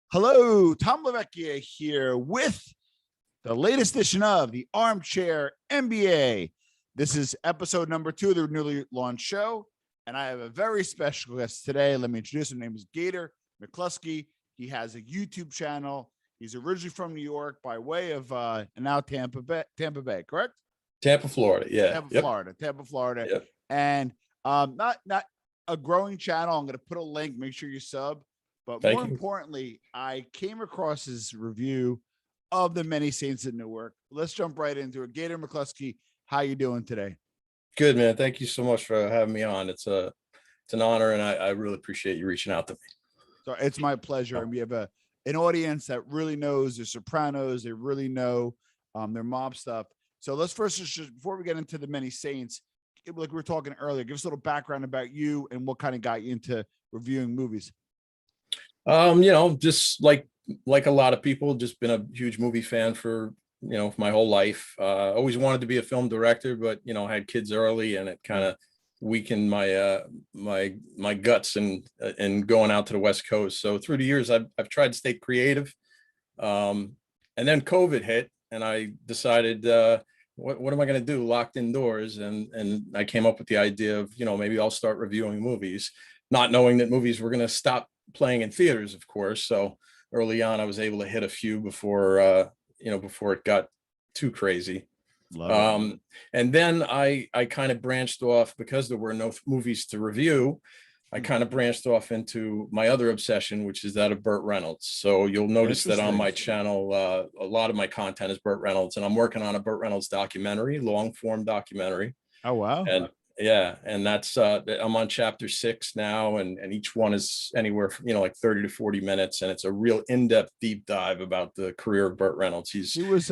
Hello, Tom Lavecchia here with the latest edition of the Armchair NBA. This is episode number 2 of the newly launched show, and I have a very special guest today. Let me introduce him. His name is Gator McCluskey. He has a YouTube channel. He's originally from New York by way of now Tampa Bay, correct? Tampa, Florida. Yeah. Tampa, Florida. Yep. And not a growing channel. I'm going to put a link. Make sure you sub. But more importantly, I came across his review of the Many Saints of Newark. Let's jump right into it. Gator McCluskey, how you doing today? Good, man. Thank you so much for having me on. It's an honor, and I really appreciate you reaching out to me. So it's my pleasure. And we have an audience that really knows the Sopranos. They really know their mob stuff. So let's first, just before we get into the Many Saints, like we were talking earlier, give us a little background about you and what kind of got you into reviewing movies. Just like a lot of people, just been a huge movie fan for my whole life. Always wanted to be a film director, but had kids early, and it kind of weakened my my guts and going out to the West Coast. So through the years, I've tried to stay creative. And then COVID hit, and I decided, what am I going to do? Locked indoors, and I came up with the idea of maybe I'll start reviewing movies, not knowing that movies were going to stop playing in theaters, of course. So early on, I was able to hit a few before it got too crazy. And then I kind of branched off because there were no movies to review. I kind of branched off into my other obsession, which is that of Burt Reynolds. So you'll notice that on my channel, a lot of my content is Burt Reynolds, and I'm working on a Burt Reynolds documentary, long form documentary. Oh, wow. And yeah, and that's I'm on chapter 6 now, and each one is anywhere from like 30 to 40 minutes, and it's a real in-depth deep dive about the career of Burt Reynolds. He was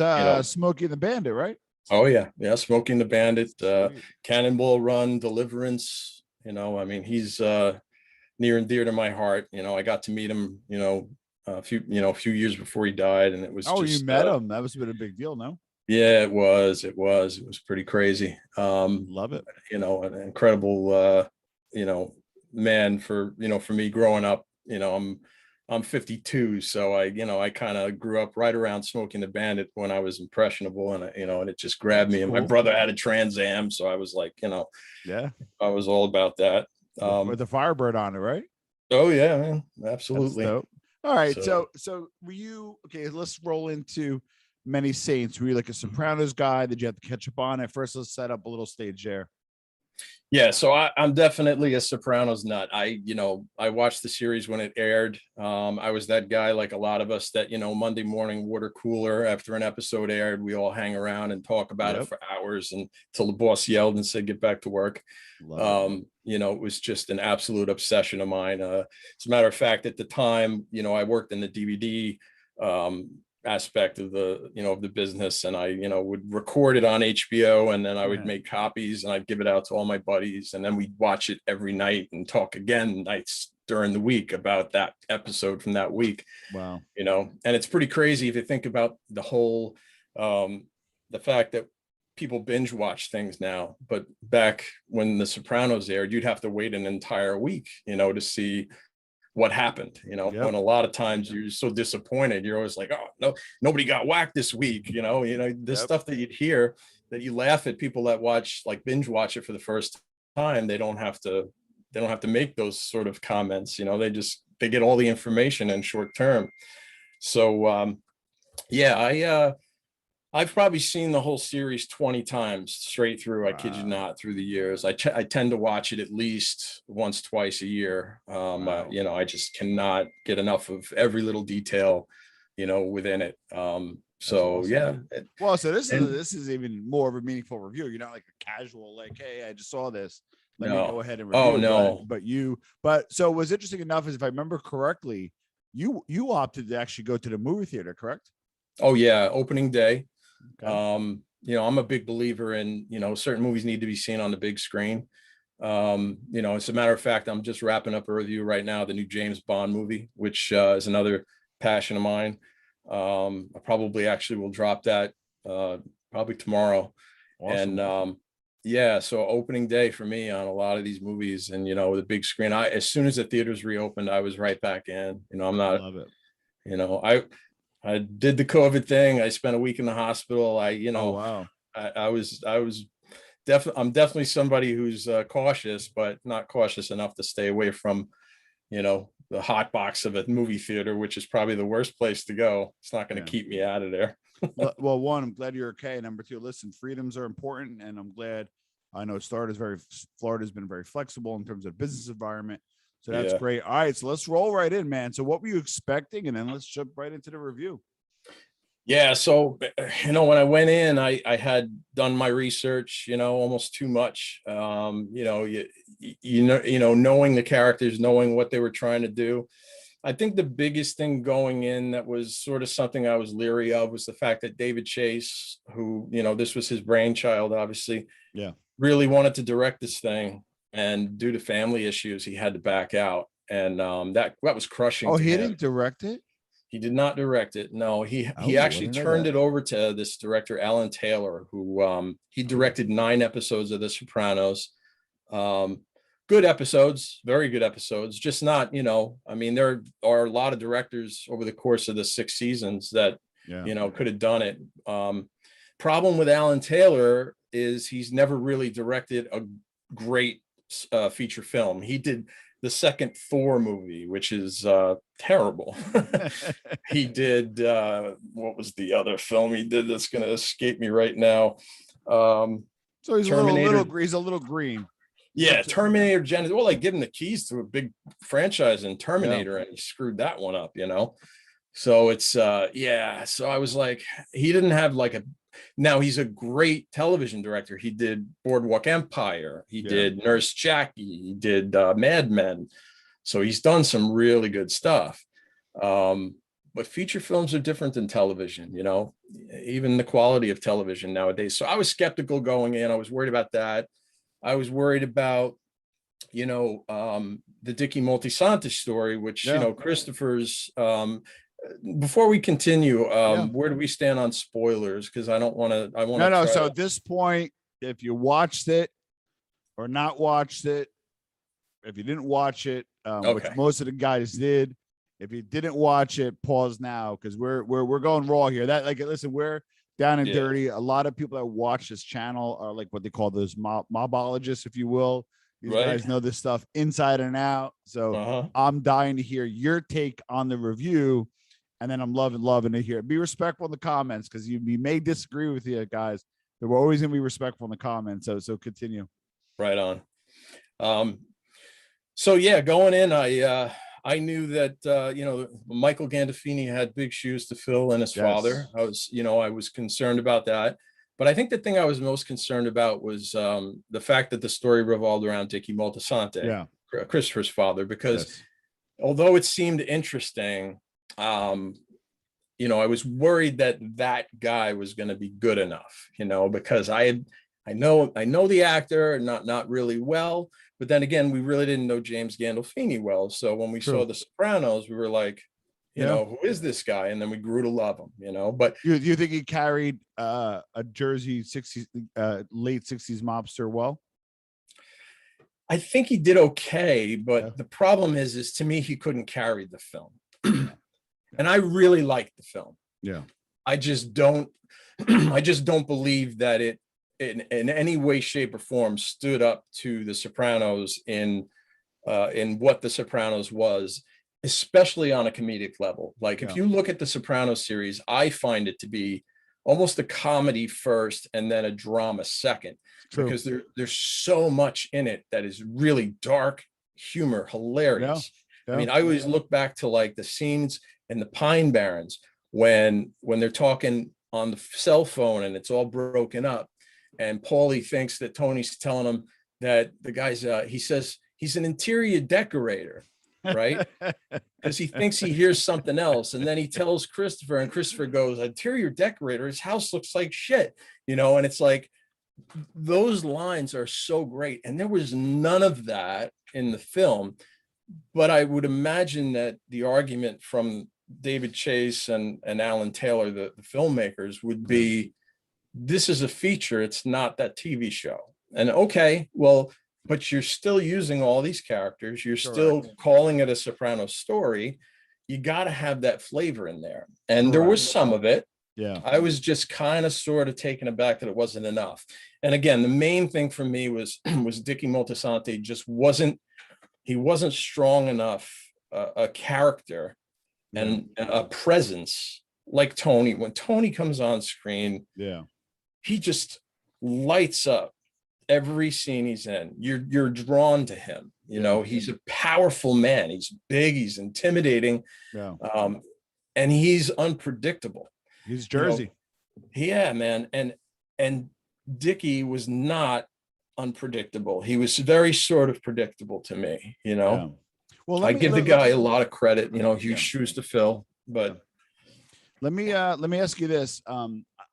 Smokey and the Bandit, right? Oh yeah, Smokey and the Bandit, Cannonball Run, Deliverance. He's near and dear to my heart. I got to meet him a few years before he died, and it was you met him. That was a big deal, no? Yeah, it was pretty crazy. Love it. An incredible man for me growing up. I'm 52, so I kind of grew up right around Smoking the Bandit when I was impressionable, and and it just grabbed me. And my brother had a Trans Am, so I was like, yeah, I was all about that. With the Firebird on it, right? Oh yeah, man, absolutely. All right, so were you okay? Let's roll into Many Saints. Were you like a Sopranos guy? Did you have to catch up on it? First, let's set up a little stage there. Yeah, so I'm definitely a Sopranos nut. I watched the series when it aired. I was that guy, like a lot of us, that Monday morning water cooler after an episode aired, we all hang around and talk about it for hours until the boss yelled and said, "Get back to work." It was just an absolute obsession of mine. As a matter of fact, at the time, I worked in the DVD aspect of the business, and I would record it on HBO, and then I would make copies and I'd give it out to all my buddies, and then we'd watch it every night and talk again nights during the week about that episode from that week. Wow. And it's pretty crazy if you think about the whole the fact that people binge watch things now, but back when The Sopranos aired, you'd have to wait an entire week to see what happened, when a lot of times you're so disappointed. You're always like, oh no, nobody got whacked this week. This stuff that you'd hear, that you laugh at people that watch, like binge watch it for the first time. They don't have to make those sort of comments. They get all the information in short term. So I've probably seen the whole series 20 times straight through. Wow. I kid you not, through the years. I tend to watch it at least once, twice a year. Wow. I just cannot get enough of every little detail, within it. So awesome. Yeah. So this is even more of a meaningful review. You're not like a casual, like, hey, I just saw this. Let me go ahead and review. Oh no. But so was interesting enough, is if I remember correctly, you opted to actually go to the movie theater, correct? Oh yeah, opening day. Okay. I'm a big believer in, certain movies need to be seen on the big screen. As a matter of fact, I'm just wrapping up a review right now, the new James Bond movie, which is another passion of mine. I probably actually will drop that probably tomorrow. Awesome. And so opening day for me on a lot of these movies, and the big screen, as soon as the theaters reopened, I was right back in. I'm not, I did the COVID thing. I spent a week in the hospital. Oh, wow. I was definitely, I'm definitely somebody who's cautious, but not cautious enough to stay away from, the hot box of a movie theater, which is probably the worst place to go. It's not going to keep me out of there. Well, one, I'm glad you're okay. Number two, listen, freedoms are important, and I'm glad. I know Florida's been very flexible in terms of business environment, so that's great. All right, so let's roll right in, man. So, what were you expecting, and then let's jump right into the review. Yeah, so when I went in, I had done my research, almost too much. Knowing the characters, knowing what they were trying to do. I think the biggest thing going in that was sort of something I was leery of was the fact that David Chase, who, this was his brainchild, obviously, really wanted to direct this thing, and due to family issues, he had to back out, and that was crushing. Oh, to he him. didn't direct it? He did not direct it. No, he actually turned it over to this director, Alan Taylor, who he directed 9 episodes of The Sopranos. Good episodes, very good episodes, just not, there are a lot of directors over the course of the 6 seasons that, could have done it. Problem with Alan Taylor is he's never really directed a great feature film. He did the second Thor movie, which is terrible. He did what was the other film he did that's going to escape me right now? So he's a little green. Yeah, Terminator Genesis. Well, like give him the keys to a big franchise in Terminator, and he screwed that one up, So it's So I was like, he didn't have now he's a great television director. He did Boardwalk Empire. He did Nurse Jackie. He did Mad Men. So he's done some really good stuff. But feature films are different than television, even the quality of television nowadays. So I was skeptical going in. I was worried about that. I was worried about, the Dicky Moltisanti story, which, Christopher's, before we continue, where do we stand on spoilers? Because I want to. No. So at this point, if you watched it or not watched it, if you didn't watch it, which most of the guys did, if you didn't watch it, pause now because we're going raw here. Listen, we're down and dirty. A lot of people that watch this channel are like what they call those mobologists, if you will. These guys know this stuff inside and out. So I'm dying to hear your take on the review. And then I'm loving to hear it. Be respectful in the comments because you may disagree with you guys. But we're always going to be respectful in the comments. So continue. Right on. Going in, I knew that, Michael Gandolfini had big shoes to fill and his father. I was concerned about that. But I think the thing I was most concerned about was the fact that the story revolved around Dicky Moltisanti, Christopher's father, because although it seemed interesting, I was worried that guy was going to be good enough, because I know the actor not really well, but then again, we really didn't know James Gandolfini well. So when we saw The Sopranos, we were like, who is this guy? And then we grew to love him, but you think he carried a Jersey 60s, late 60s mobster well? I think he did okay, but the problem is to me, he couldn't carry the film. And I really liked the film. Yeah. I just don't believe that it in any way, shape, or form stood up to The Sopranos in what The Sopranos was, especially on a comedic level. Like if you look at the Sopranos series, I find it to be almost a comedy first and then a drama second. Because there's so much in it that is really dark humor, hilarious. I mean, I always look back to the scenes in the Pine Barrens when they're talking on the cell phone and it's all broken up, and Paulie thinks that Tony's telling him that the guy's he says he's an interior decorator, right? Because he thinks he hears something else, and then he tells Christopher, and Christopher goes, interior decorator, his house looks like shit, and it's like those lines are so great, and there was none of that in the film. But I would imagine that the argument from David Chase and Alan Taylor, the filmmakers, would be, this is a feature, it's not that TV show. And but you're still using all these characters, you're still calling it a Sopranos story, you got to have that flavor in there. And there was some of it. Yeah. I was just kind of sort of taken aback that it wasn't enough. And again, the main thing for me was Dickie Moltisanti just wasn't strong enough a character and a presence like Tony. When Tony comes on screen, he just lights up every scene he's in. You're drawn to him. You know, he's a powerful man. He's big, he's intimidating, and he's unpredictable. He's Jersey. You know, yeah, man. And Dickie was not unpredictable. He was very sort of predictable to me, you know. Yeah. Well, I give the guy a lot of credit, you know, huge shoes to fill. But let me ask you this.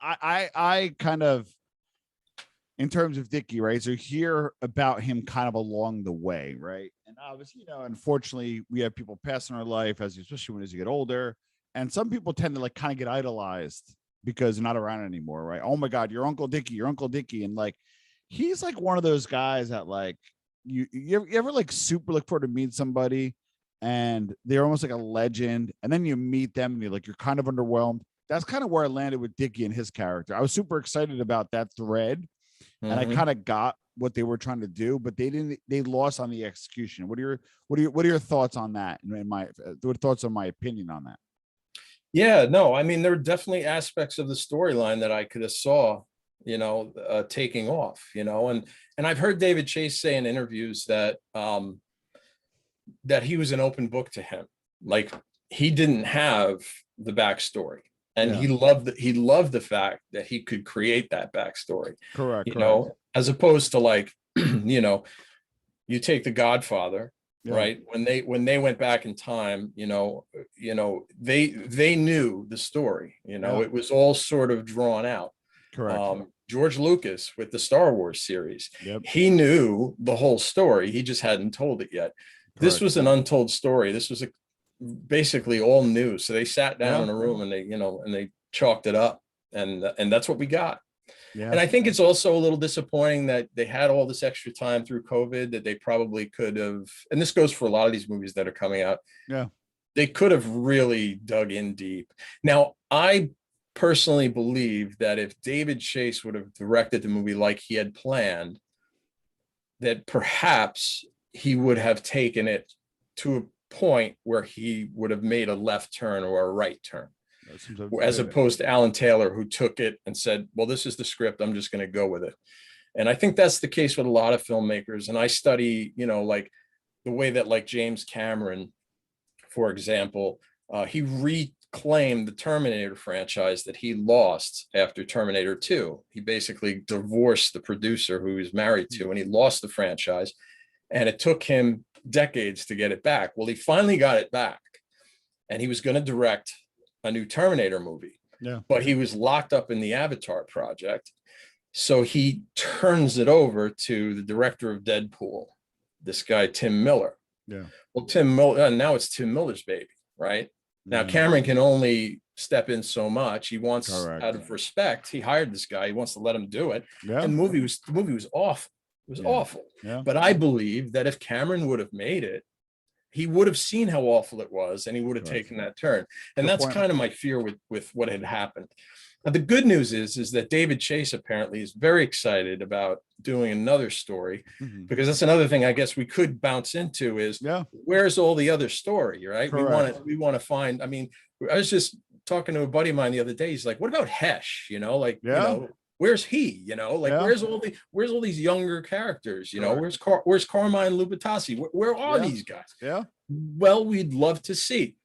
I kind of, in terms of Dickie, right? So hear about him kind of along the way, right? And obviously, you know, unfortunately, we have people pass in our life especially as you get older. And some people tend to like kind of get idolized because they're not around anymore, right? Oh my God, your Uncle Dickie. And like, he's like one of those guys that like, you ever like super look forward to meet somebody and they're almost like a legend. And then you meet them and you're kind of underwhelmed. That's kind of where I landed with Dickie and his character. I was super excited about that thread. And I kind of got what they were trying to do, but they lost on the execution. What are your thoughts on that? And what thoughts on my opinion on that? Yeah, no, I mean, there are definitely aspects of the storyline that I could have saw, you know, taking off, you know, and I've heard David Chase say in interviews that that he was an open book to him. Like he didn't have the backstory. And he loved the fact that he could create that backstory. Correct. You know, as opposed to like, you know, you take The Godfather, right? When they went back in time, you know, they knew the story, you know, it was all sort of drawn out. Correct. George Lucas with the Star Wars series, he knew the whole story. He just hadn't told it yet. Correct. This was an untold story. This was basically all new. So they sat down in a room and they chalked it up, and that's what we got. And I think it's also a little disappointing that they had all this extra time through COVID that they probably could have, and this goes for a lot of these movies that are coming out. They could have really dug in deep. Now, I personally believe that if David Chase would have directed the movie like he had planned, that perhaps he would have taken it to a point where he would have made a left turn or a right turn, as opposed to Alan Taylor, who took it and said, well, this is the script, I'm just going to go with it. And I think that's the case with a lot of filmmakers. And I study, you know, like the way that like James Cameron, for example, he reclaimed the Terminator franchise that he lost after Terminator 2. He basically divorced the producer who he was married to, and he lost the franchise. And it took him decades to get it back. Well, he finally got it back, and he was going to direct a new Terminator movie, but he was locked up in the Avatar project. So he turns it over to the director of Deadpool, this guy, Tim Miller. Well, Tim Miller, now it's Tim Miller's baby, right? Now, Cameron can only step in so much. He wants, out of respect, he hired this guy. He wants to let him do it. And the movie was awful. It was awful. But I believe that if Cameron would have made it, he would have seen how awful it was, and he would have taken that turn. And that's kind of my fear with what had happened. Now, the good news is that David Chase apparently is very excited about doing another story, because that's another thing I guess we could bounce into is where's all the other story, right? We want to find. I mean, I was just talking to a buddy of mine the other day. He's like, what about Hesh? You know, like, you know, where's he? You know, like where's all these younger characters? You know, where's Carmine Lubitasi? Where are these guys? Well, we'd love to see.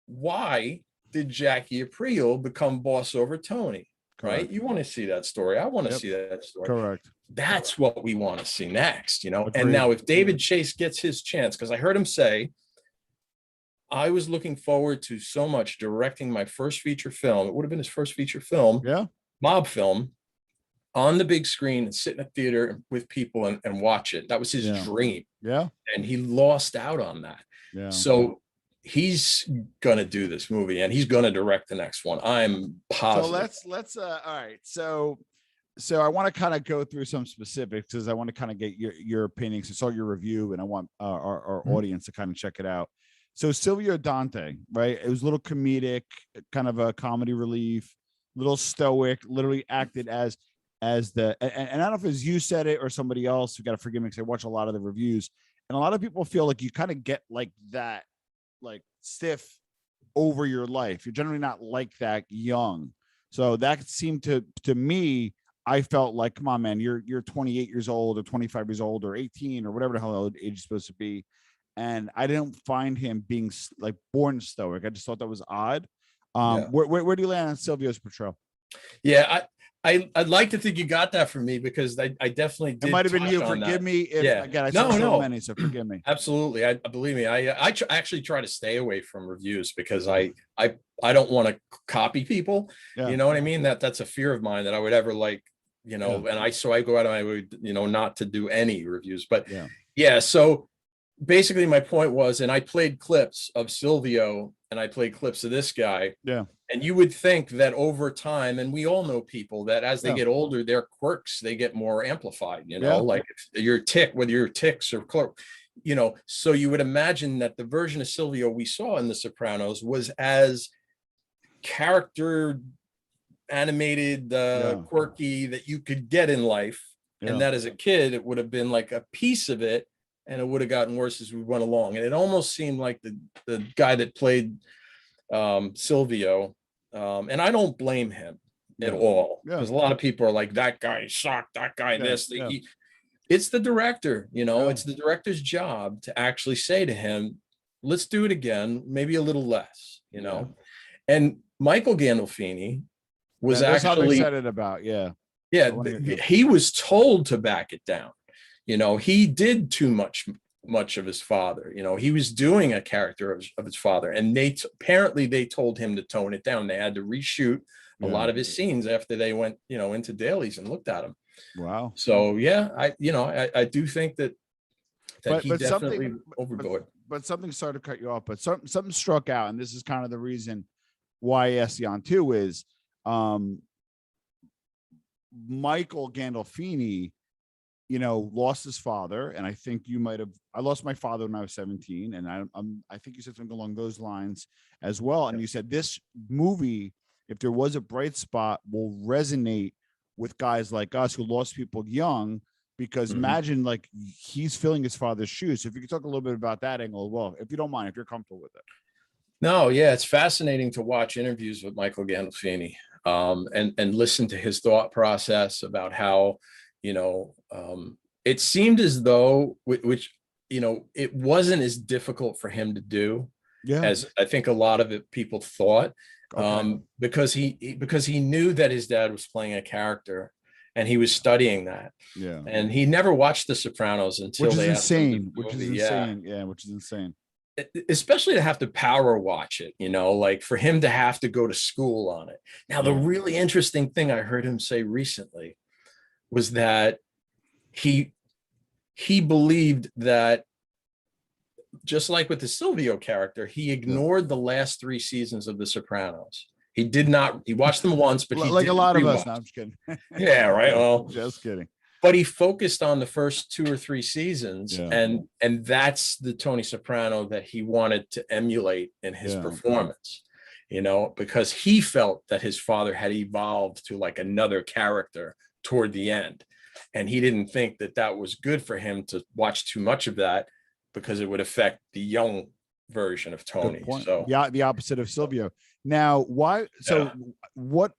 Why did Jackie Aprile become boss over Tony? Right? You want to see that story. I want to see that story. That's what we want to see next, you know. And now if David Chase gets his chance, because I heard him say, I was looking forward to so much directing my first feature film. It would have been his first feature film, mob film, on the big screen and sit in a theater with people and watch it. That was his dream. And he lost out on that. So he's gonna do this movie and he's gonna direct the next one. I'm positive. So let's all right. So I want to kind of go through some specifics because I want to kind of get your opinions. I saw your review and I want our audience to kind of check it out. So Silvio Dante, right? It was a little comedic, kind of a comedy relief, little stoic, literally acted as the and I don't know if it was you said it or somebody else. You got to forgive me because I watch a lot of the reviews, and a lot of people feel like you kind of get like that, like stiff over your life. You're generally not like that young. So that seemed to me, I felt like, come on, man, you're 28 years old or 25 years old or 18 or whatever the hell age is supposed to be. And I didn't find him being like born stoic. I just thought that was odd. Yeah. Where do you land on Silvio's portrayal? Yeah, I'd like to think you got that from me, because I definitely did. It might have been touch you. on Forgive that. me if Yeah. again I No, said so no. many, so forgive me. Absolutely. I believe me. Actually try to stay away from reviews, because I don't want to copy people. Yeah. You know what I mean? That's a fear of mine, that I would ever like, and I go out of my way, not to do any reviews. But yeah, so basically my point was, and I played clips of Silvio and I played clips of this guy. Yeah. And you would think that over time, and we all know people that as they get older, their quirks, they get more amplified, like whether your ticks or clerk, so you would imagine that the version of Silvio we saw in The Sopranos was as character animated, quirky that you could get in life. And that as a kid, it would have been like a piece of it, and it would have gotten worse as we went along. And it almost seemed like the guy that played Silvio, and I don't blame him at all, because a lot of people are like, that guy sucked, that guy it's the director, it's the director's job to actually say to him, let's do it again, maybe a little less, and Michael Gandolfini was that's actually how they said it about he was told to back it down. He did too much of his father. He was doing a character of his father, and apparently they told him to tone it down. They had to reshoot a lot of his scenes after they went into dailies and looked at him. Wow. So I do think that he definitely overboard. But something started to cut you off, but something struck out, and this is kind of the reason why I asked you on too, is Michael Gandolfini lost his father, and I think I lost my father when I was 17, and I think you said something along those lines as well. And you said this movie, if there was a bright spot, will resonate with guys like us who lost people young, because imagine like he's filling his father's shoes. So if you could talk a little bit about that angle, well, if you don't mind, if you're comfortable with it. No, yeah, it's fascinating to watch interviews with Michael Gandolfini, and listen to his thought process about how, it seemed as though, which it wasn't as difficult for him to do as I think a lot of people thought, because he knew that his dad was playing a character, and he was studying that. And he never watched The Sopranos until which is insane. Which is insane. Especially to have to power watch it, like for him to have to go to school on it. Now, the really interesting thing I heard him say recently was that he believed that, just like with the Silvio character, he ignored the last 3 seasons of The Sopranos. He watched them once, but he like a lot of rewatch. us. No, I'm just kidding. Yeah, right. Well, just kidding. But he focused on the first 2 or 3 seasons, and that's the Tony Soprano that he wanted to emulate in his performance, because he felt that his father had evolved to like another character toward the end. And he didn't think that was good for him to watch too much of that, because it would affect the young version of Tony. So the opposite of Silvio. Now, why? So what?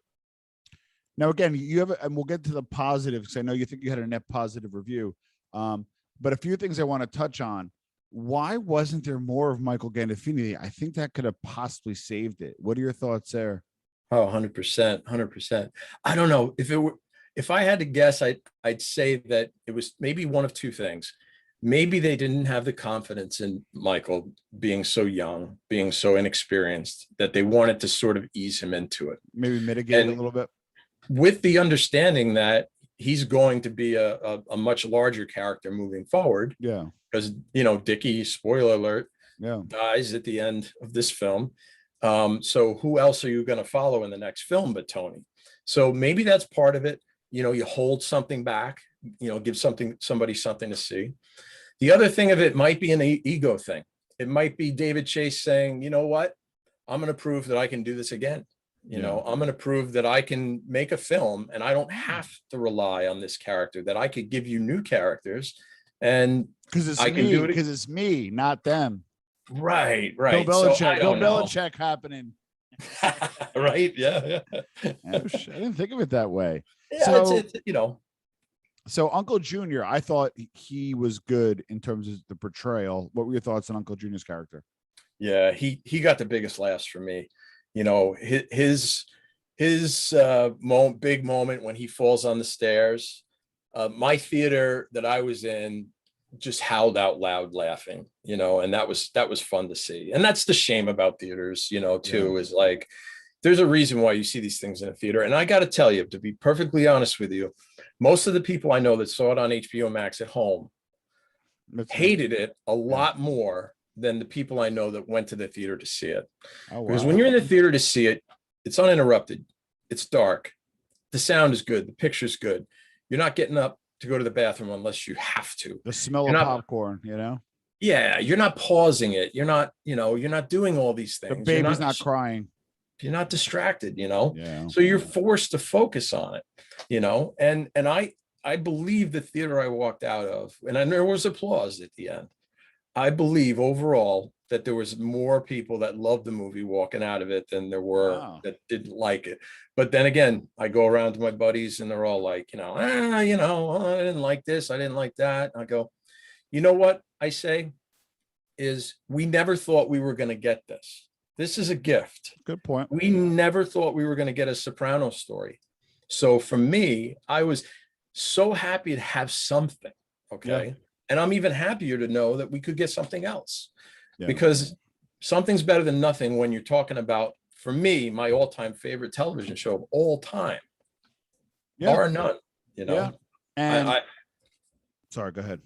Now, again, you have, and we'll get to the positives, because I know you think you had a net positive review. But a few things I want to touch on. Why wasn't there more of Michael Gandolfini? I think that could have possibly saved it. What are your thoughts there? Oh, 100%, 100%. I don't know if I had to guess, I'd say that it was maybe one of 2 things. Maybe they didn't have the confidence in Michael being so young, being so inexperienced, that they wanted to sort of ease him into it. Maybe mitigate it a little bit. With the understanding that he's going to be a much larger character moving forward. Yeah. Because, Dickie, spoiler alert, dies at the end of this film. So who else are you going to follow in the next film but Tony? So maybe that's part of it. You hold something back, give somebody something to see. The other thing of it might be an ego thing. It might be David Chase saying, you know what, I'm going to prove that I can do this again. I'm going to prove that I can make a film and I don't have to rely on this character, that I could give you new characters and because it's I can do it. Because it's me, not them. Right. Bill So Belichick, Bill Belichick happening. Right. Yeah. I didn't think of it that way. Yeah. So, it's so Uncle Junior, I thought he was good in terms of the portrayal. What were your thoughts on Uncle Junior's character? Yeah, he got the biggest laughs for me. His big moment when he falls on the stairs. My theater that I was in just howled out loud laughing, and that was fun to see. And that's the shame about theaters, too, is like there's a reason why you see these things in a theater. And I got to tell you, to be perfectly honest with you, most of the people I know that saw it on HBO Max at home hated it a lot more than the people I know that went to the theater to see it. Oh, wow. Because when you're in the theater to see it, it's uninterrupted. It's dark. The sound is good. The picture's good. You're not getting up to go to the bathroom unless you have to. The smell of popcorn, Yeah, you're not pausing it. You're not doing all these things. The baby's not crying. You're not distracted, Yeah. So you're forced to focus on it, and I believe the theater I walked out of, and there was applause at the end. I believe overall that there was more people that loved the movie walking out of it than there were that didn't like it. But then again, I go around to my buddies and they're all like, I didn't like this. I didn't like that. I go, you know what I say is we never thought we were going to get this. This is a gift. Good point. We never thought we were going to get a Soprano story. So for me, I was so happy to have something. Okay. Yeah. And I'm even happier to know that we could get something else, because something's better than nothing when you're talking about, for me, my all-time favorite television show of all time, bar none, Yeah. And sorry, go ahead.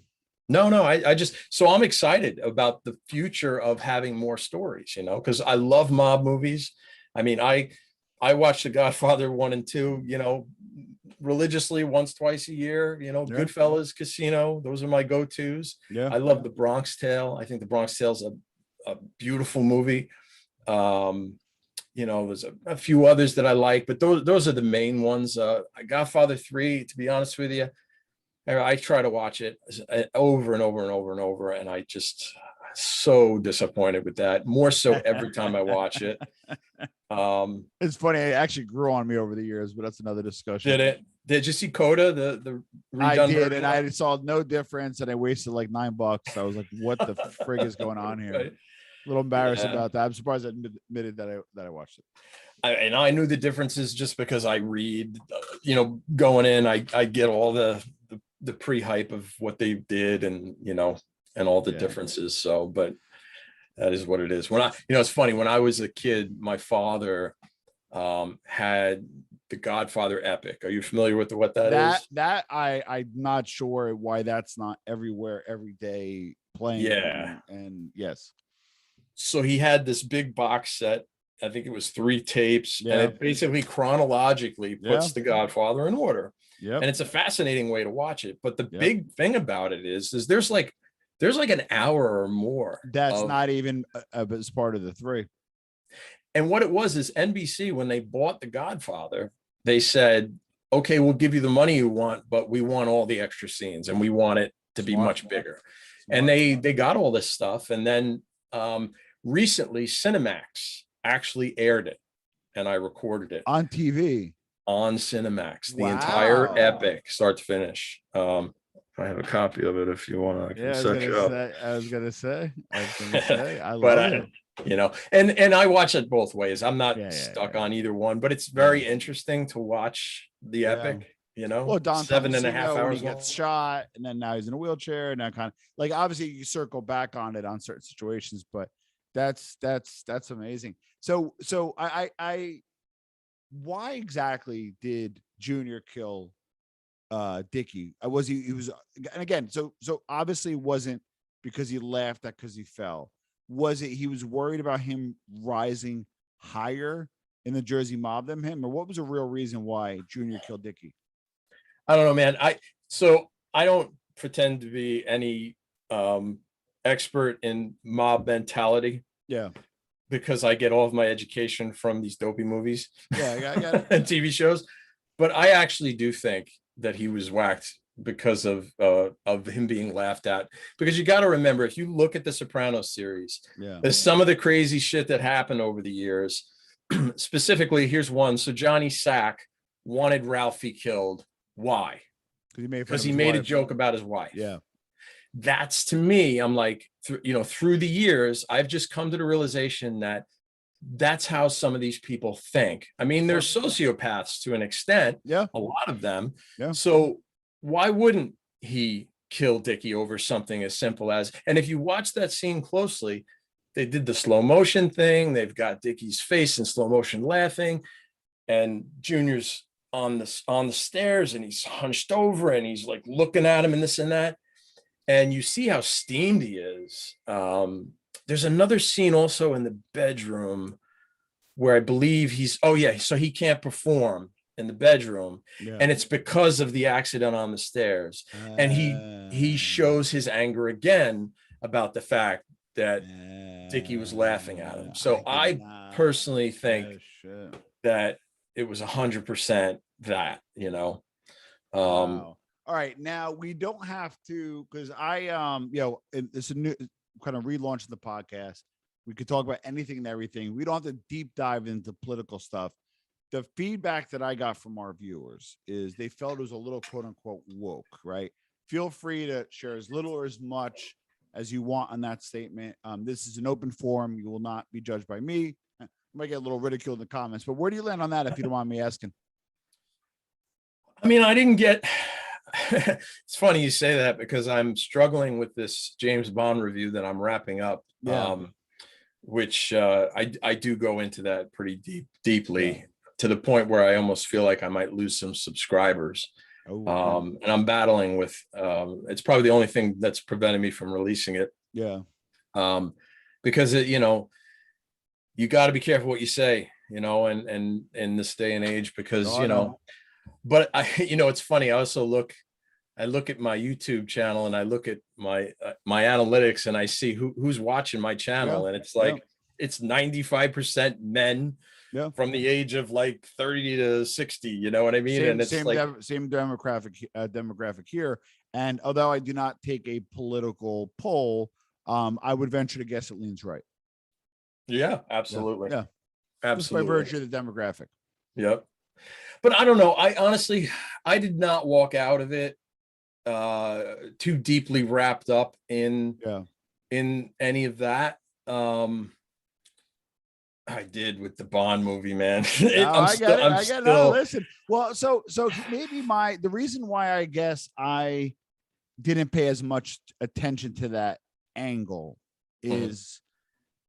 No, I just, so I'm excited about the future of having more stories, because I love mob movies. I mean, I watch The Godfather 1 and 2, religiously twice a year, Goodfellas, Casino, those are my go-tos. I love The Bronx Tale. I think The Bronx Tale's a beautiful movie. There's a few others that I like, but those are the main ones. Godfather 3, to be honest with you, I try to watch it over and over and over and over, and I just so disappointed with that. More so every time I watch it. It's funny. It actually grew on me over the years, but that's another discussion. Did it? Did you see Coda? The I did, and I saw no difference, and I wasted like $9. I was like, "What the frig is going on here?" Right. A little embarrassed about that. I'm surprised I admitted that I watched it. And I knew the differences just because I read. Going in, I get all the pre-hype of what they did, and and all the differences. So, but that is what it is. When it's funny, when I was a kid, my father had the Godfather epic. Are you familiar with what that is? That I'm not sure why that's not everywhere every day playing. Yeah. And yes. So he had this big box set. I think it was 3 tapes, and it basically chronologically puts the Godfather in order. Yeah. And it's a fascinating way to watch it. But the big thing about it is there's like an hour or more. That's not even as part of the 3. And what it was is NBC, when they bought The Godfather, they said, okay, we'll give you the money you want, but we want all the extra scenes and we want it to be much bigger. And they got all this stuff. And then recently Cinemax actually aired it, and I recorded it on TV. On Cinemax, the entire epic, start to finish. I have a copy of it if you want to. I was gonna say, I love it. And I watch it both ways. I'm not stuck on either one, but it's very interesting to watch the epic. Well, Don 7.5 hours. He gets shot, and then now he's in a wheelchair, and that kind of like obviously you circle back on it on certain situations, but that's amazing. So I why exactly did Junior kill Dickie? He was, and again, so obviously it wasn't because he laughed at because he fell. Was it he was worried about him rising higher in the Jersey mob than him, or what was the real reason why Junior killed Dickie? I don't know, man. I don't pretend to be any expert in mob mentality Yeah. because I get all of my education from these dopey movies Yeah. I got it. and TV shows. But I actually do think that he was whacked because of him being laughed at. Because you got to remember, if you look at the Sopranos series, Yeah. there's some of the crazy shit that happened over the years. Specifically, here's one. So Johnny Sack wanted Ralphie killed. Why? Because he made a joke about his wife. Yeah. That's, to me, I'm like, through the years, I've just come to the realization that that's how some of these people think. I mean, they're sociopaths to an extent. Yeah. A lot of them. Yeah. So why wouldn't he kill Dickie over something as simple as, and if you watch that scene closely, they did the slow motion thing. They've got Dickie's face in slow motion laughing, and Junior's on the stairs, and he's hunched over, and he's like looking at him and this and that. And you see how steamed he is. There's another scene also in the bedroom where I believe so he can't perform in the bedroom. Yeah. And it's because of the accident on the stairs. And he shows his anger again about the fact that Dickie was laughing at him. So I personally think that it was 100% that, Wow. All right, now we don't have to, because it's a new kind of relaunch of the podcast. We could talk about anything and everything. We don't have to deep dive into political stuff. The feedback that I got from our viewers is they felt it was a little quote unquote woke, right? Feel free to share as little or as much as you want on that statement. This is an open forum. You will not be judged by me. I might get a little ridicule in the comments, but where do you land on that, if you don't mind me asking? I mean, I didn't get. It's funny you say that because I'm struggling with this James Bond review that I'm wrapping up. Yeah. Which I do go into that pretty deeply, to the point where I almost feel like I might lose some subscribers. And I'm battling with it's probably the only thing that's preventing me from releasing it. Yeah. Because you got to be careful what you say, and in this day and age, because but it's funny. I look at my YouTube channel, and I look at my analytics, and I see who's watching my channel. And it's like, it's 95% men from the age of like 30 to 60, you know what I mean? And it's same demographic here. And although I do not take a political poll, I would venture to guess it leans right. Yeah, absolutely. Yeah. Absolutely. Just by virtue of the demographic. Yep. But I don't know. I did not walk out of it too deeply wrapped up in any of that. I did with the Bond movie, man. Listen. Well, so maybe the reason why I guess I didn't pay as much attention to that angle is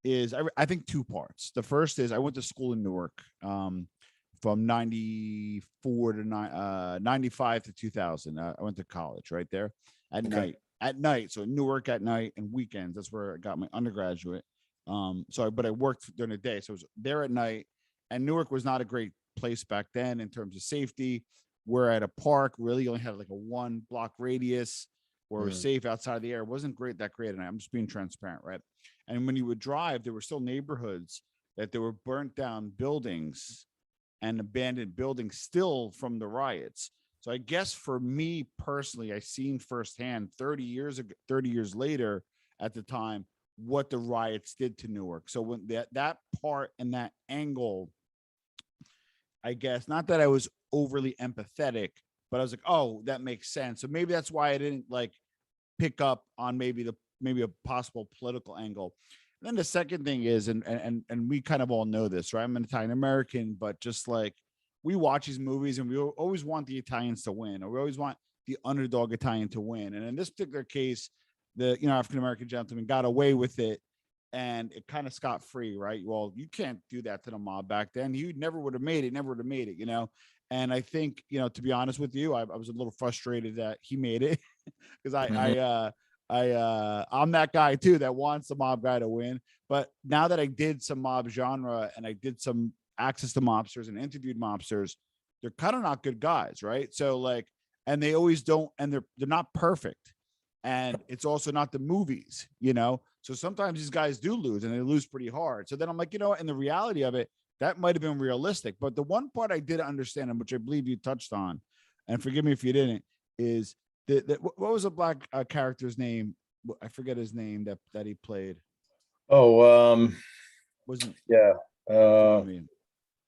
I think two parts. The first is I went to school in Newark from 94 to 95 to 2000. I went to college right there at night. So in Newark at night and weekends, that's where I got my undergraduate. But I worked during the day. So I was there at night, and Newark was not a great place back then in terms of safety. We're at a park, really only had like a 1 block radius where we're safe outside of the air. It wasn't that great. And I'm just being transparent, right? And when you would drive, there were still neighborhoods that there were burnt down buildings and abandoned buildings still from the riots. So I guess for me personally, I seen firsthand 30 years later at the time, what the riots did to Newark. So when that part and that angle, I guess, not that I was overly empathetic, but I was like, oh, that makes sense. So maybe that's why I didn't like pick up on maybe a possible political angle. And then the second thing is, and we kind of all know this, right? I'm an Italian American, but just like we watch these movies and we always want the Italians to win, or we always want the underdog Italian to win. And in this particular case, the African American gentleman got away with it, and it kind of scot free, right? Well, you can't do that to the mob back then. He never would have made it, And I think, to be honest with you, I was a little frustrated that he made it because I'm that guy too that wants the mob guy to win. But now that I did some mob genre and I did some access to mobsters and interviewed mobsters, they're kind of not good guys, right? So like, and they always don't, and they're not perfect. and it's also not the movies, you know. So sometimes these guys do lose, and they lose pretty hard. So then I'm like, you know, in the reality of it, that might have been realistic. But the one part I did understand, and which I believe you touched on, and forgive me if you didn't, is what was the black character's name? I forget his name that he played. Oh, Wasn't yeah. I mean,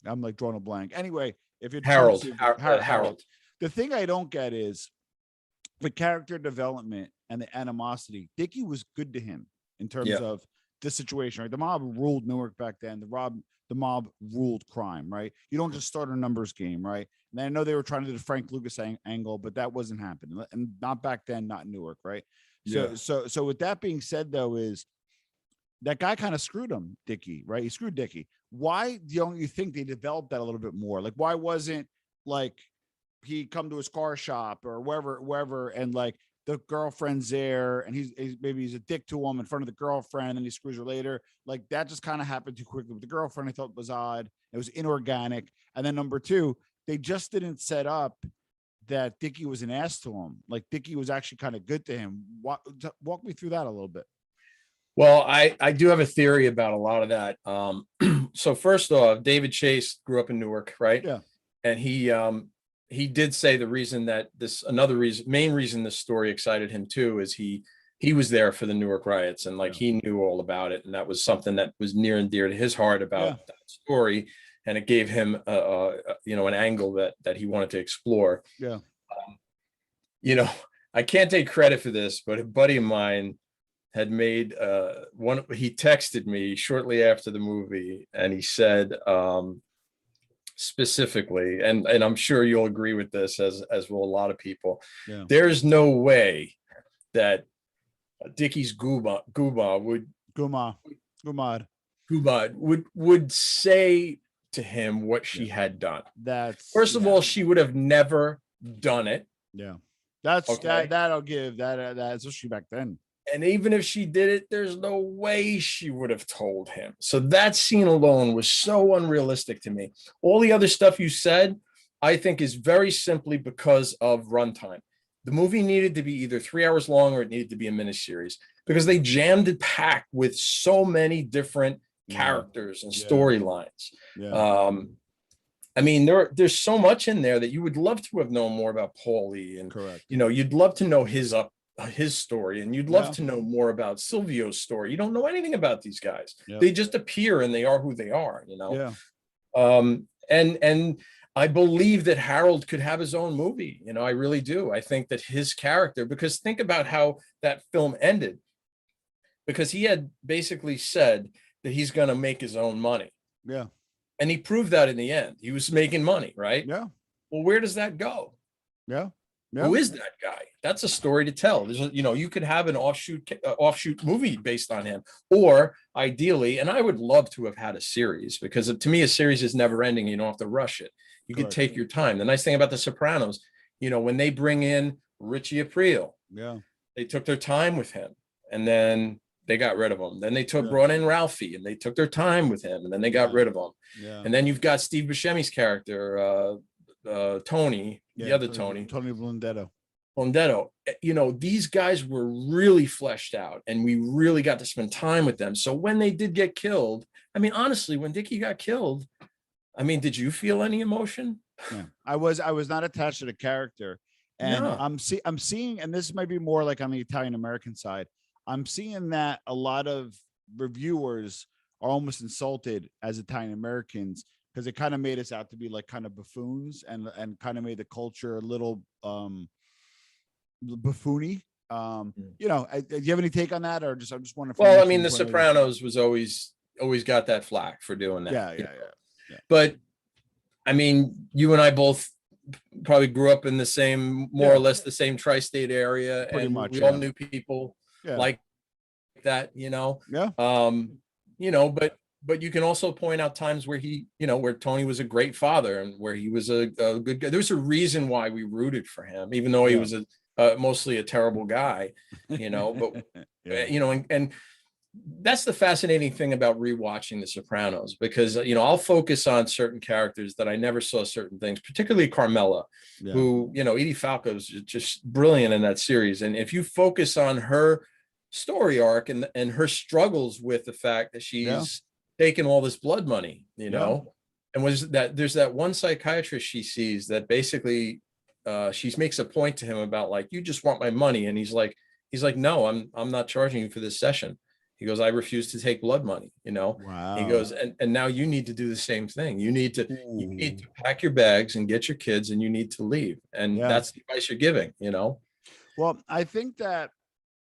I'm like drawing a blank. Anyway, if you're Harold. Harold. The thing I don't get is the character development and the animosity. Dickie was good to him in terms Yeah. of the situation, right? The mob ruled Newark back then. The mob ruled crime, right? You don't just start a numbers game, right? And I know they were trying to do the Frank Lucas angle, but that wasn't happening, and not back then, not in Newark, right? Yeah. So with that being said, though, is that guy kind of screwed him, Dickie, right? He screwed Dickie. Why don't you think they developed that a little bit more? Like, why wasn't like he come to his car shop or wherever, and like the girlfriend's there, and maybe he's a dick to him in front of the girlfriend, and he screws her later. Like that just kind of happened too quickly with the girlfriend. I thought was odd. It was inorganic. And then number two, they just didn't set up that Dickie was an ass to him. Like Dickie was actually kind of good to him. Walk me through that a little bit. Well, I do have a theory about a lot of that. So first off, David Chase grew up in Newark, right? Yeah. And he did say the reason that main reason this story excited him too is he was there for the Newark riots, and like he knew all about it, and that was something that was near and dear to his heart about that story, and it gave him an angle that he wanted to explore. Yeah. I can't take credit for this, but a buddy of mine had made he texted me shortly after the movie, and he said specifically, and I'm sure you'll agree with this, as will a lot of people, there's no way that Dickie's Gumad would say to him what she had done. First of all, she would have never done it. Yeah. That's okay. That I'll give that especially back then. And even if she did it, there's no way she would have told him. So that scene alone was so unrealistic to me. All the other stuff you said, I think, is very simply because of runtime. The movie needed to be either 3 hours long or it needed to be a miniseries, because they jammed it packed with so many different characters and storylines. I mean, there's so much in there that you would love to have known more about Paulie, and correct. You'd love to know his story, and you'd love to know more about Silvio's story. You don't know anything about these guys. They just appear and they are who they are, and I believe that Harold could have his own movie. I really do. I think that his character, because think about how that film ended, because he had basically said that he's going to make his own money. Yeah. And he proved that in the end. He was making money, right? Yeah. Well, where does that go? Yeah. Who is that guy? That's a story to tell. You could have an offshoot movie based on him, or ideally, and I would love to have had a series, because to me, a series is never ending. You don't have to rush it. You can take your time. The nice thing about The Sopranos, when they bring in Richie Aprile, they took their time with him, and then they got rid of him. Then they brought in Ralphie, and they took their time with him, and then they got rid of him. And then you've got Steve Buscemi's character, Tony, the other Tony Blundetto. These guys were really fleshed out, and we really got to spend time with them. So when they did get killed, I mean, honestly, when Dickie got killed, I mean, did you feel any emotion? Yeah. I was not attached to the character, and I'm seeing, and this might be more like on the Italian American side, I'm seeing that a lot of reviewers are almost insulted as Italian Americans, because it kind of made us out to be like kind of buffoons, and kind of made the culture a little buffoony. Do you have any take on that, or I just wondering? Well, I mean, The Sopranos was always got that flack for doing that. Yeah. But I mean, you and I both probably grew up in the same, more or less the same tri-state area, pretty and much, we all knew people like that, but you can also point out times where where Tony was a great father, and where he was a good guy. There's a reason why we rooted for him, even though he was mostly a terrible guy, but and that's the fascinating thing about rewatching The Sopranos, because I'll focus on certain characters that I never saw certain things, particularly Carmela, Yeah. who Edie Falco's just brilliant in that series. And if you focus on her story arc and her struggles with the fact that she's taken all this blood money, and there's that one psychiatrist she sees that basically she makes a point to him about, like, you just want my money, and he's like, no, I'm not charging you for this session. He goes, I refuse to take blood money, Wow. He goes, and now you need to do the same thing. You need to pack your bags and get your kids, and you need to leave. And that's the advice you're giving, Well, I think that,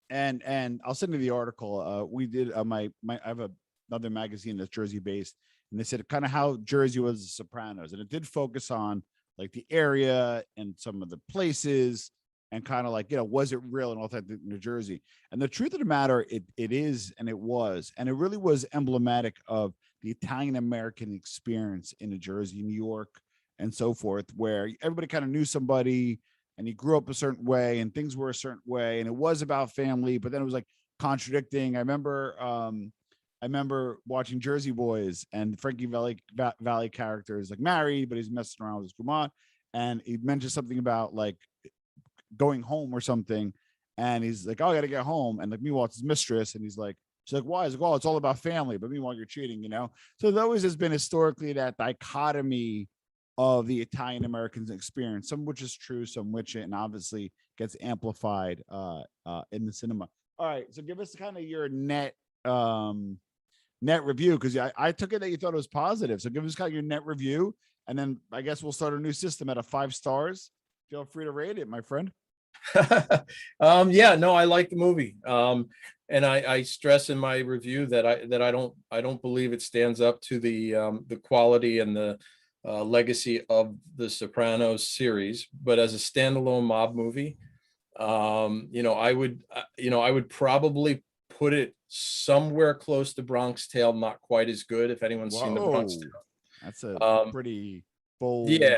and I'll send you the article. We did I have another magazine that's Jersey based, and they said kind of how Jersey was the Sopranos, and it did focus on like the area and some of the places, and kind of like, was it real and authentic New Jersey? And the truth of the matter, it is, and it was, and it really was emblematic of the Italian American experience in New Jersey, New York, and so forth, where everybody kind of knew somebody, and he grew up a certain way, and things were a certain way, and it was about family, but then it was like contradicting. I remember watching Jersey Boys, and Frankie Valley character is like married, but he's messing around with his grandma, and he mentioned something about like going home or something, and he's like, oh, I gotta get home, and like meanwhile it's his mistress, and she's like, why? He's like, well, it's all about family, but meanwhile you're cheating, so there always has been historically that dichotomy of the Italian Americans experience, some which is true, some which, and obviously gets amplified in the cinema. All right, so give us kind of your net review, because I took it that you thought it was positive, so give us kind of your net review, and then I guess we'll start a new system at 5 stars. Feel free to rate it, my friend. No, I like the movie. And I stress in my review that I don't believe it stands up to the quality and the legacy of the Sopranos series, but as a standalone mob movie, I would probably put it somewhere close to Bronx Tale, not quite as good, if anyone's seen the Bronx Tale. That's a pretty bold. Yeah.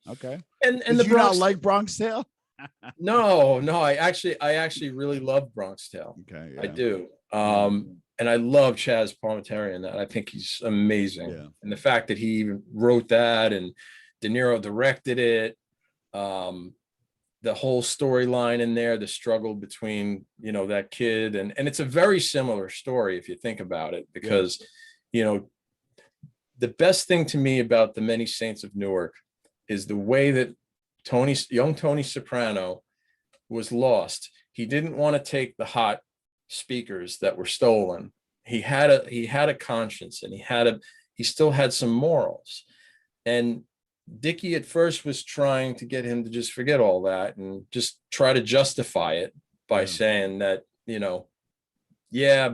Okay. And did the you Bronx not like Bronx Tale? No, I actually really love Bronx Tale. Okay, yeah. I do. And I love Chaz Palminteri in that. I think he's amazing. Yeah. And the fact that he even wrote that and De Niro directed it, the whole storyline in there, the struggle between, that kid, and it's a very similar story if you think about it, because, the best thing to me about the Many Saints of Newark is the way that young Tony Soprano was lost. He didn't want to take the hot speakers that were stolen. He had a conscience, and he still had some morals. And Dickie at first was trying to get him to just forget all that and just try to justify it by saying that,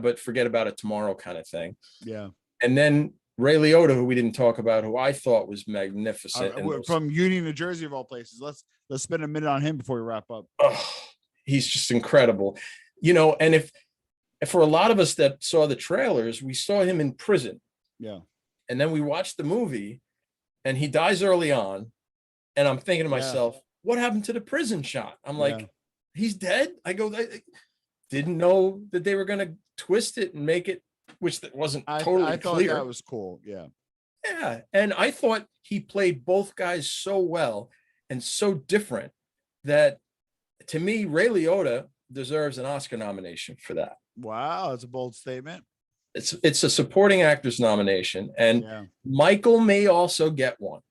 but forget about it tomorrow, kind of thing. Yeah. And then Ray Liotta, who we didn't talk about, who I thought was magnificent. From Union, New Jersey, of all places. Let's spend a minute on him before we wrap up. Oh, he's just incredible. And if for a lot of us that saw the trailers, we saw him in prison. Yeah. And then we watched the movie, and he dies early on. And I'm thinking to myself, what happened to the prison shot? I'm like, he's dead? I go, I didn't know that they were going to twist it and make it, which that wasn't totally I thought clear. That was cool. Yeah. Yeah. And I thought he played both guys so well and so different that, to me, Ray Liotta deserves an Oscar nomination for that. Wow. That's a bold statement. It's a supporting actors nomination, and Michael may also get one.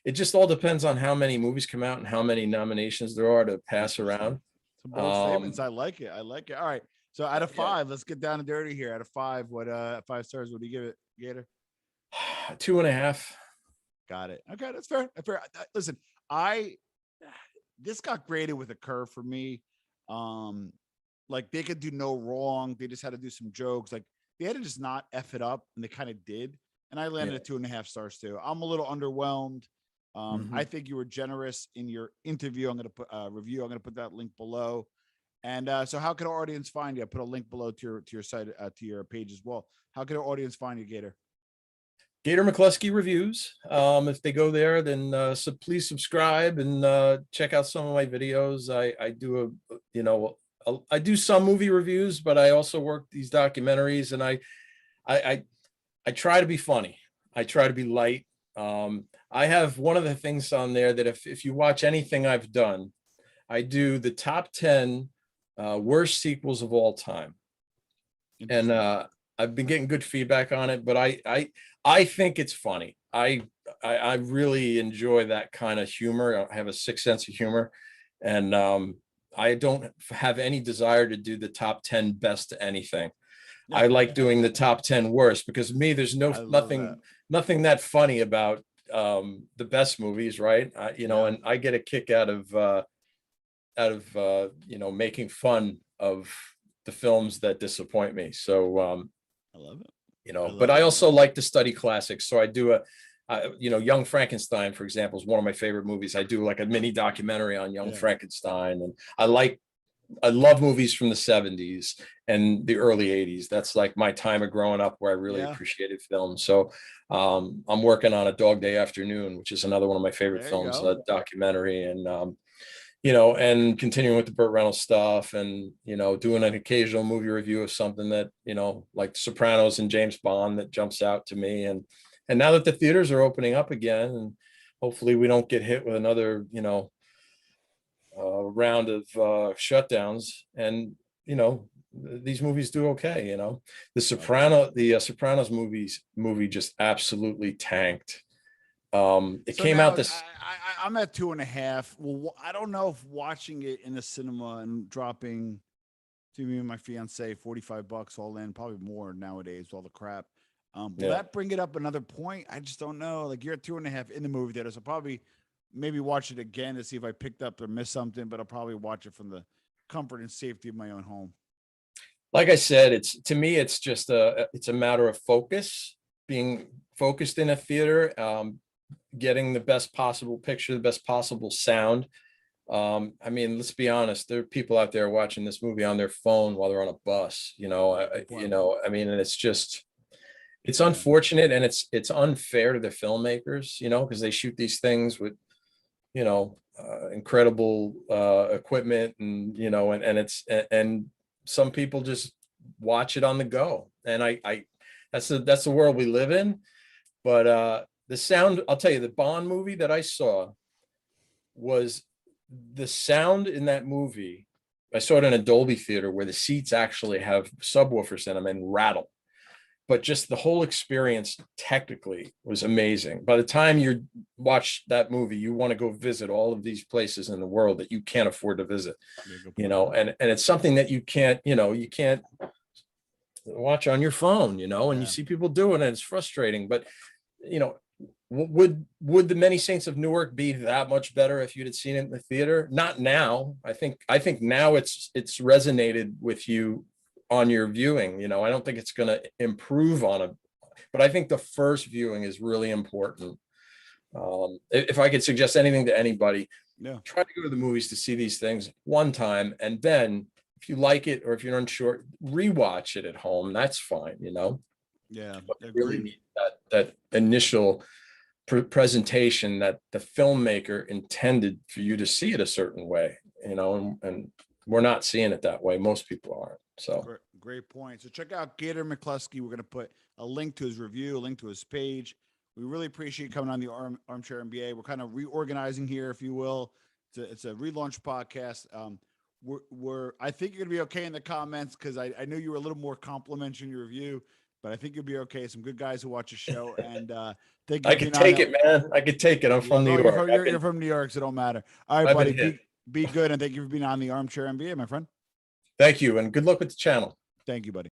It just all depends on how many movies come out and how many nominations there are to pass around. Some bold statements. I like it. All right. So out of 5, let's get down and dirty here. Out of 5, what 5 stars would you give it, Gator? 2.5. Got it. Okay, that's fair. Listen, this got graded with a curve for me. Like they could do no wrong. They just had to do some jokes. Like they had to just not F it up, and they kind of did. And I landed at 2.5 stars too. I'm a little underwhelmed. I think you were generous in your interview. I'm going to put review. I'm going to put that link below. And so how can our audience find you? I put a link below to your site, to your page as well. How can our audience find you, Gator? Gator McCluskey Reviews. If they go there, then please subscribe and check out some of my videos. I do I do some movie reviews, but I also work these documentaries, and I I try to be funny. I try to be light. I have one of the things on there that if you watch anything I've done, I do the top 10 worst sequels of all time. And I've been getting good feedback on it, but I think it's funny. I really enjoy that kind of humor. I have a sixth sense of humor, and I don't have any desire to do the top 10 best anything. I like doing the top 10 worst, because to me, there's nothing that funny about the best movies, right? And I get a kick out of making fun of the films that disappoint me. So I love it. But I also like to study classics. So I do Young Frankenstein, for example, is one of my favorite movies. I do like a mini documentary on Young Frankenstein, and I love movies from the 70s and the early 80s. That's like my time of growing up where I really appreciated film. So I'm working on A Dog Day Afternoon, which is another one of my favorite films, a documentary, and and continuing with the Burt Reynolds stuff, and doing an occasional movie review of something that like Sopranos and James Bond that jumps out to me. And now that the theaters are opening up again, and hopefully we don't get hit with another round of shutdowns, and these movies do okay. The Sopranos movie just absolutely tanked. It came out this. I'm at 2.5. Well, I don't know if watching it in the cinema and dropping to me and my fiance $45 all in, probably more nowadays, all the crap. Will that bring it up another point? I just don't know. Like, you're at 2.5 in the movie theater, so probably maybe watch it again to see if I picked up or missed something, but I'll probably watch it from the comfort and safety of my own home. Like I said, to me, it's just it's a matter of focus, being focused in a theater, getting the best possible picture, the best possible sound. I mean, let's be honest, there are people out there watching this movie on their phone while they're on a bus, I mean, and it's unfortunate, and it's unfair to the filmmakers, because they shoot these things with, incredible equipment, and, and some people just watch it on the go. And that's the world we live in. But the sound, I'll tell you, the Bond movie that I saw, was the sound in that movie. I saw it in a Dolby theater where the seats actually have subwoofers in them and rattle. But just the whole experience technically was amazing. By the time you watch that movie, you want to go visit all of these places in the world that you can't afford to visit, and it's something that you can't watch on your phone, and you see people doing it. It's frustrating, but would the Many Saints of Newark be that much better if you'd had seen it in the theater? Not now. I think now it's resonated with you on your viewing. I don't think it's going to improve on it, but I think the first viewing is really important. If I could suggest anything to anybody, try to go to the movies to see these things one time, and then if you like it, or if you're unsure, rewatch it at home. That's fine. But you really need that initial presentation that the filmmaker intended for you to see it a certain way, and we're not seeing it that way. Most people aren't. So great point. So check out Gator McCluskey. We're going to put a link to his review, a link to his page. We really appreciate you coming on the Armchair MBA. We're kind of reorganizing here, if you will. It's a relaunch podcast. I think you're going to be okay in the comments, because I knew you were a little more complimentary in your review, but I think you'll be okay. Some good guys who watch the show, and thank you. I can take it, man. I could take it. I'm from New York. You're from New York, so it don't matter. All right, buddy. Be good, and thank you for being on the Armchair MBA, my friend. Thank you, and good luck with the channel. Thank you, buddy.